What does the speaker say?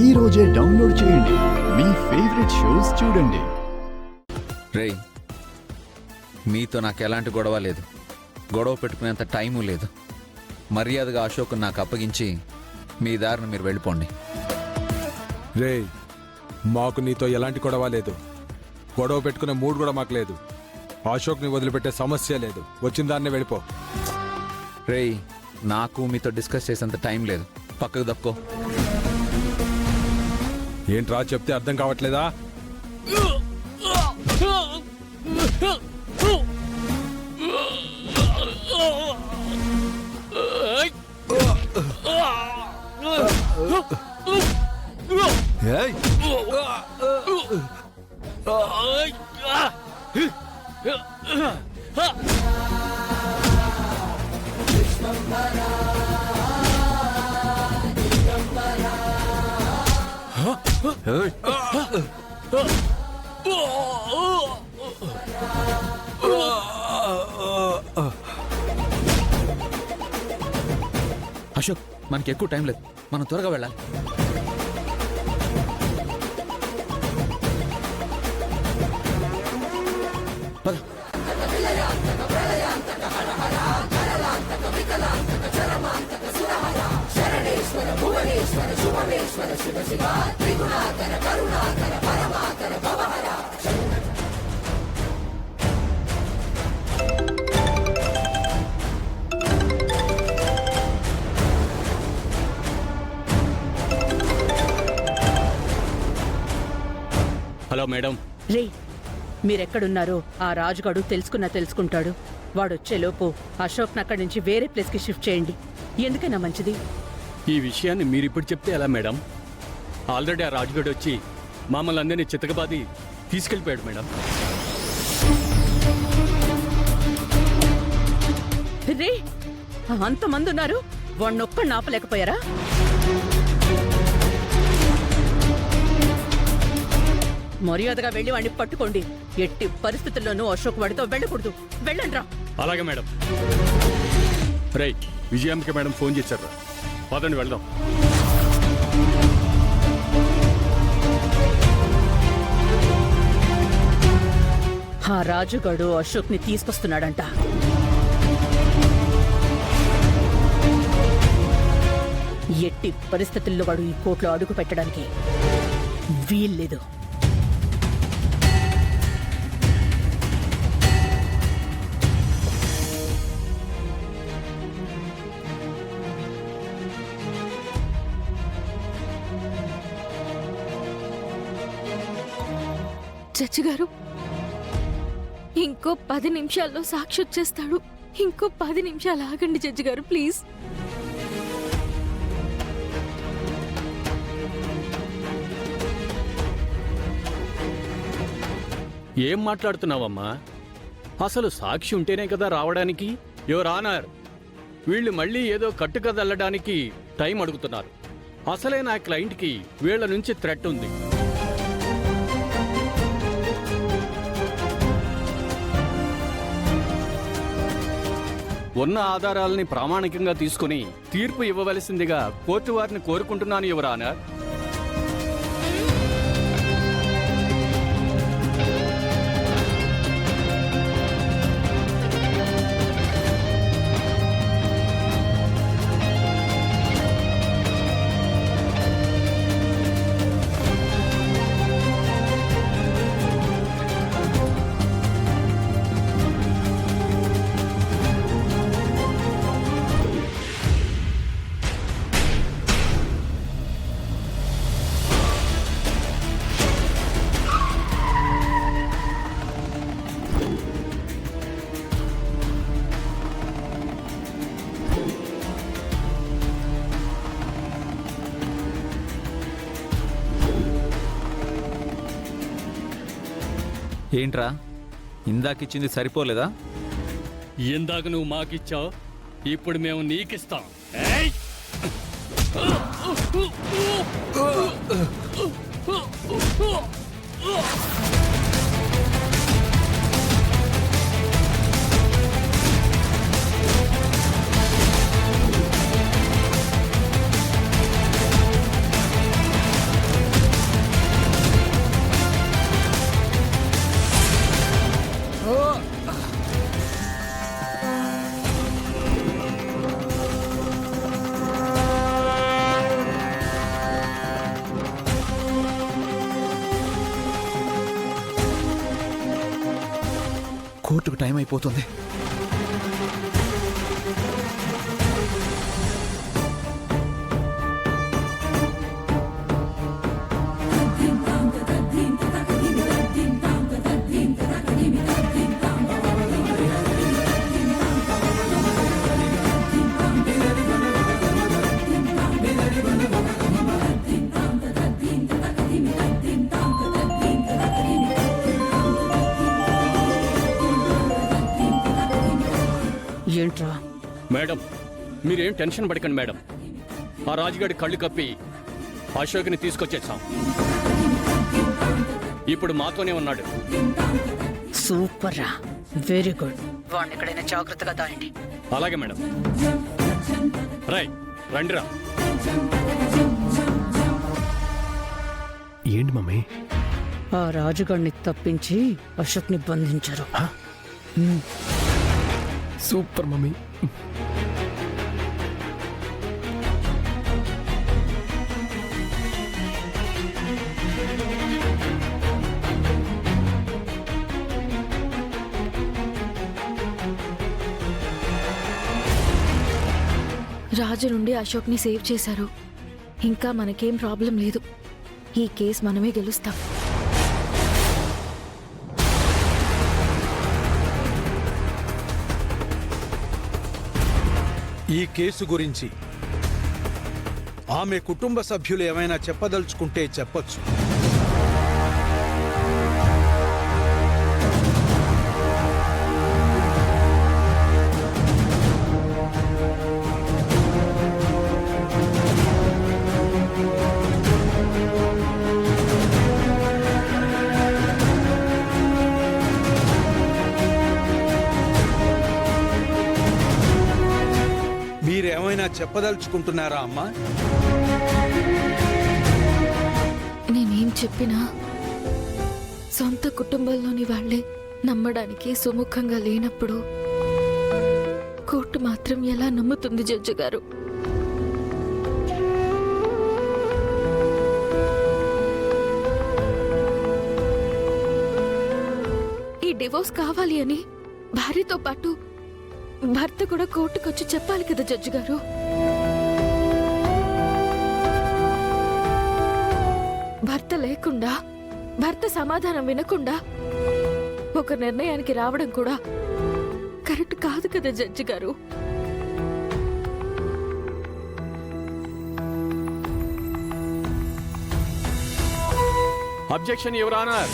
ఈ రోజే డౌన్లోడ్ చేయండి. మీ ఫేవరెట్ షోస్ చూడండి. రేయ్, మీతో నాకు ఎలాంటి గొడవ లేదు. గొడవ పెట్టుకునేంత టైము లేదు. మర్యాదగా అశోక్ నాకు అప్పగించి మీ దారిని మీరు వెళ్ళిపోండి. రేయ్, మాకు నీతో ఎలాంటి గొడవ లేదు. గొడవ పెట్టుకునే మూడు కూడా మాకు లేదు. అశోక్ని వదిలిపెట్టే సమస్య లేదు. వచ్చిన దాన్నే వెళ్ళిపో. రేయ్, నాకు మీతో డిస్కస్ చేసేంత టైం లేదు. పక్కకు దప్పుకో. ఏంట్రా చెప్తే అర్థం కావట్లేదా? అశోక్, మనకి ఎక్కువ టైం లేదు. మనం త్వరగా వెళ్ళాలి. పద. Hello madam. రే, మీరెక్కడున్నారో ఆ రాజుగాడు తెలుసుకుంటాడు. వాడొచ్చేలోపు అశోక్ని అక్కడి నుంచి వేరే ప్లేస్కి షిఫ్ట్ చేయండి. ఎందుకైనా మంచిది. ఈ విషయాన్ని మీరిప్పుడు చెప్తే ఎలా మేడం? ఆల్రెడీ ఆ రాజుగడు వచ్చి మమ్మల్ని అందరినీ చితకబాది తీసుకెళ్ళిపోయాడు మేడం. రే, అంతమంది ఉన్నారు, వాణ్ణొక్కడిని ఆపలేకపోయారా? మర్యాదగా వెళ్ళి వాడిని పట్టుకోండి. ఎట్టి పరిస్థితుల్లోనూ అశోక్ వాడితో వెళ్ళకూడదు. వెళ్ళండ్రా. అలాగే మేడం. రేయ్, విజయాంబిక మేడం ఫోన్ చేశారు. పదండి వెళ్దాం. ఆ రాజుగాడు అశోక్ని తీసుకొస్తున్నాడంట. ఎట్టి పరిస్థితుల్లో వాడు ఈ కోర్టులో అడుగు పెట్టడానికి వీల్లేదు. జడ్జి గారు, ఇంకో 10 నిమిషాల్లో సాక్షి వచ్చేస్తాడు. ఇంకో 10 నిమిషాలు ఆగండి జడ్జి గారు, ప్లీజ్. ఏం మాట్లాడుతున్నావమ్మా? అసలు సాక్షి ఉంటేనే కదా రావడానికి. యువర్ ఆనర్, వీళ్ళు మళ్ళీ ఏదో కట్టుకదల్లడానికి టైం అడుగుతున్నారు. అసలే నా క్లయింట్కి వీళ్ళ నుంచి థ్రెట్ ఉంది. ఉన్న ఆధారాలని ప్రామాణికంగా తీసుకుని తీర్పు ఇవ్వవలసిందిగా కోర్టు వారిని కోరుకుంటున్నాను యువర్ ఆనర్. ఏంట్రా, ఇందాకిచ్చింది సరిపోలేదా? ఇందాక నువ్వు మాకిచ్చావు, ఇప్పుడు మేము నీకిస్తాం. కోర్టుకు టైం అయిపోతుంది. ఏంట్రా? మేడం మీరేం టెన్షన్ పడకండి మేడం. ఆ రాజుగాడి కళ్ళు కప్పి అశోక్ని తీసుకొచ్చేసాం. ఇప్పుడు మాతోనే ఉన్నాడు. సూపర్ రా, వెరీ గుడ్. వాడిని ఎక్కడైనా జాగ్రత్తగా దాయండి. అలాగే మేడం. రై రండిరా. ఏంటి మమ్మీ? ఆ రాజుగాడిని తప్పించి అశోక్ని బంధించారు. Super mummy. రాజు నుండి అశోక్ని సేవ్ చేశారు. ఇంకా మనకేం ప్రాబ్లం లేదు. ఈ కేసు మనమే గెలుస్తాం. ఈ కేసు గురించి ఆమె కుటుంబ సభ్యులు ఏమైనా చెప్పదలుచుకుంటే చెప్పొచ్చు. మీరేమైనా చెప్పదలుచుకుంటున్నారా అమ్మా? నేనేం చెప్పినా సొంత కుటుంబంలోని వాళ్లే నమ్మడానికి సుముఖంగా లేనప్పుడు కోర్టు మాత్రం ఎలా నమ్ముతుంది జడ్జి గారు? ఈ డివోర్స్ కావాలి అని భార్యతో పాటు భర్త కూడా కోర్టుకొచ్చి చెప్పాలి కదా జడ్జి గారు. భర్త లేకుండా, భర్త సమాధానం వినకుండా ఒక నిర్ణయానికి రావడం కూడా కరెక్ట్ కాదు కదా జడ్జి గారు. Objection your honour.